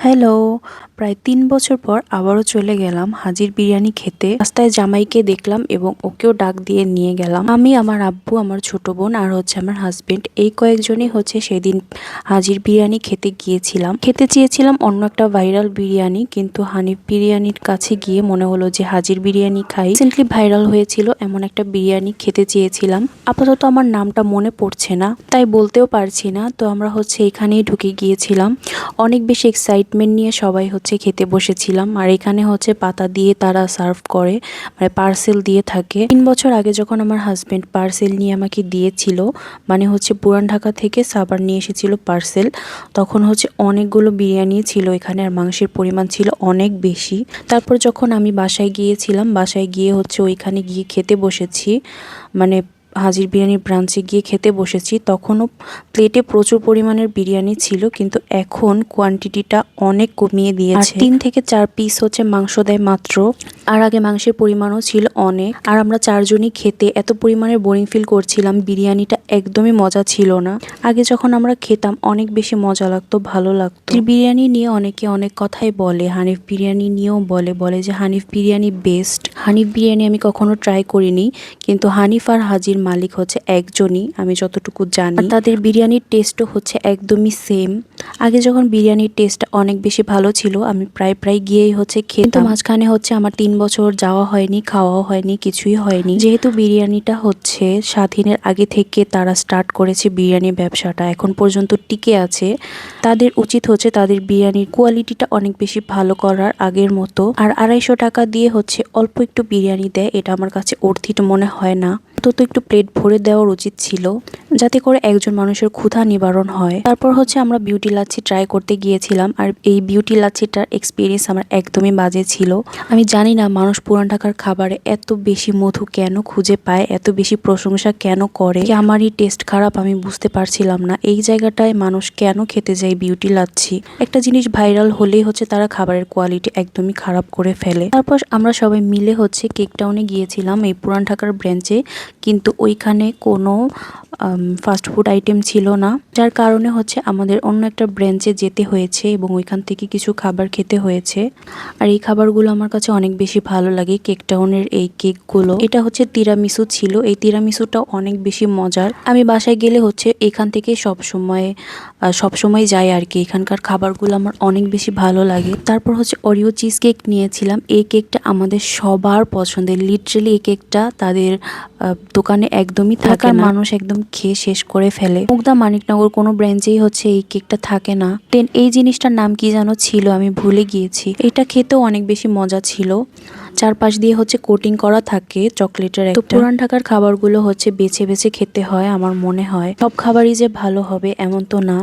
Hello, প্রায় ৩ বছর পর আবারও চলে গেলাম হাজির বিরিয়ানি খেতে। রাস্তায় জামাইকে দেখলাম এবং ওকেও ডাক দিয়ে নিয়ে গেলাম। আমি, আমার আব্বু, আমার ছোট বোন আর আমার হাজবেন্ড, এই কয়েকজনই সেদিন হাজির বিরিয়ানি খেতে গিয়েছিলাম। খেতে চেয়েছিলাম অন্য একটা ভাইরাল বিরিয়ানি, কিন্তু হানিফ বিরিয়ানির কাছে গিয়ে মনে হলো যে হাজির বিরিয়ানি খাই। রিসেন্টলি ভাইরাল হয়েছিল এমন একটা বিরিয়ানি খেতে চেয়েছিলাম। আপাতত আমার নামটা মনে পড়ছে না, তাই বলতেও পারছি না। তো আমরা এখানেই ঢুকে গিয়েছিলাম। অনেক বেশি এক্সাইটমেন্ট নিয়ে সবাই খেতে বসেছিলাম। আর এখানে পাতা দিয়ে তারা সার্ভ করে, মানে পার্সেল দিয়ে থাকে। ৩ বছর আগে যখন আমার হাজবেন্ড পার্সেল নিয়ে আমাকে দিয়েছিল, মানে পুরান ঢাকা থেকে সাভার নিয়ে এসেছিল পার্সেল, তখন অনেকগুলো বিরিয়ানি ছিল এখানে, আর মাংসের পরিমাণ ছিল অনেক বেশি। তারপর যখন আমি বাসায় গিয়েছিলাম, বাসায় গিয়ে ওইখানে গিয়ে খেতে বসেছি, মানে হাজির বিরিয়ানির ব্রাঞ্চে গিয়ে খেতে বসেছি, তখনও প্লেটে প্রচুর পরিমাণের বিরিয়ানি ছিল, কিন্তু এখন কোয়ান্টিটিটা অনেক কমিয়ে দিয়েছে। ৩ থেকে ৪ পিস মাংস দেয় মাত্র, আর আগে মাংসের পরিমাণও ছিল অনেক। আর আমরা ৪ জনই খেতে এত পরিমাণে বোরিং ফিল করছিলাম, বিরিয়ানিটা একদমই মজা ছিল না। আগে যখন আমরা খেতাম অনেক বেশি মজা লাগতো, ভালো লাগতো। বিরিয়ানি নিয়ে অনেকে অনেক কথাই বলে, হানিফ বিরিয়ানি নিয়েও বলে যে হানিফ বিরিয়ানি বেস্ট। হানিফ বিরিয়ানি আমি কখনো ট্রাই করিনি, কিন্তু হানিফ আর হাজির মালিক একজনই, আমি যতটুকু জানি। তাদের বিরিয়ানির টেস্টও একদমই সেম। আগে যখন বিরিয়ানির টেস্ট অনেক বেশি ভালো ছিল, আমি প্রায় গিয়েই খেতাম। মাঝখানে আমার ৩ বছর যাওয়া হয়নি, খাওয়াও হয়নি, কিছুই হয়নি। যেহেতু বিরিয়ানিটা স্বাধীনের আগে থেকে তারা স্টার্ট করেছে বিরিয়ানির ব্যবসাটা, এখন পর্যন্ত টিকে আছে। তাদের উচিত তাদের বিরিয়ানির কোয়ালিটিটা অনেক বেশি ভালো করার আগের মতো। আর ২৫০ টাকা দিয়ে অল্প একটু বিরিয়ানি দেয়, এটা আমার কাছে অর্থিত মনে হয় না। তো একটু প্লেট ভরে দেওয়ার উচিত ছিল, যাতে করে একজন মানুষের ক্ষুধা নিবারণ হয়। তারপর আমরা বিউটি লাচ্ছি ট্রাই করতে গিয়েছিলাম, আর এই বিউটি লাচ্ছিটার এক্সপিরিয়েন্স আমার একদমই বাজে ছিল। আমি জানি না মানুষ পুরান ঢাকার খাবারে এত বেশি মধু কেন খুঁজে পায়, এত বেশি প্রশংসা কেন করে। আমারই টেস্ট খারাপ, আমি বুঝতে পারছিলাম না এই জায়গাটায় মানুষ কেন খেতে যায় বিউটি লাচ্ছি। একটা জিনিস ভাইরাল হলেই তারা খাবারের কোয়ালিটি একদমই খারাপ করে ফেলে। তারপর আমরা সবাই মিলে কেক টাউনে গিয়েছিলাম, এই পুরান ঢাকার ব্রাঞ্চে, কিন্তু ওইখানে কোনো ফাস্টফুড আইটেম ছিল না, যার কারণে আমাদের অন্য একটা ব্রাঞ্চে যেতে হয়েছে এবং ওইখান থেকে কিছু খাবার খেতে হয়েছে। আর এই খাবারগুলো আমার কাছে অনেক বেশি ভালো লাগে। কেক টাউনের এই কেকগুলো, এটা তিরামিসু ছিল, এই তিরামিসুটাও অনেক বেশি মজার। আমি বাসায় গেলে এখান থেকে সবসময় যাই আর কি। এখানকার খাবারগুলো আমার অনেক বেশি ভালো লাগে। তারপর ওরিও চিজ কেক নিয়েছিলাম। এই কেকটা আমাদের সবার পছন্দের, লিটারেলি এই কেকটা তাদের দোকানে একদমই থাকে না, মানুষ একদম খেয়ে শেষ করে ফেলে। মুগদা মানিকনগর কোনো ব্রাঞ্চেই এই কেকটা থাকে না। দেন এই জিনিসটার নাম কি যেন ছিল, আমি ভুলে গিয়েছি। এটা খেতেও অনেক বেশি মজা ছিল, চারপাশ দিয়ে কোটিং করা থাকে চকলেটের একটা। পুরান ঢাকার খাবারগুলো বেছে বেছে খেতে হয়, আমার মনে হয় সব খাবারই যে ভালো হবে এমন তো না।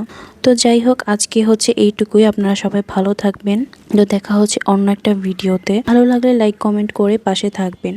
তো যাই হোক, আজকে এইটুকুই। আপনারা সবাই ভালো থাকবেন। তো দেখা অন্য একটা ভিডিওতে। ভালো লাগলে লাইক কমেন্ট করে পাশে থাকবেন।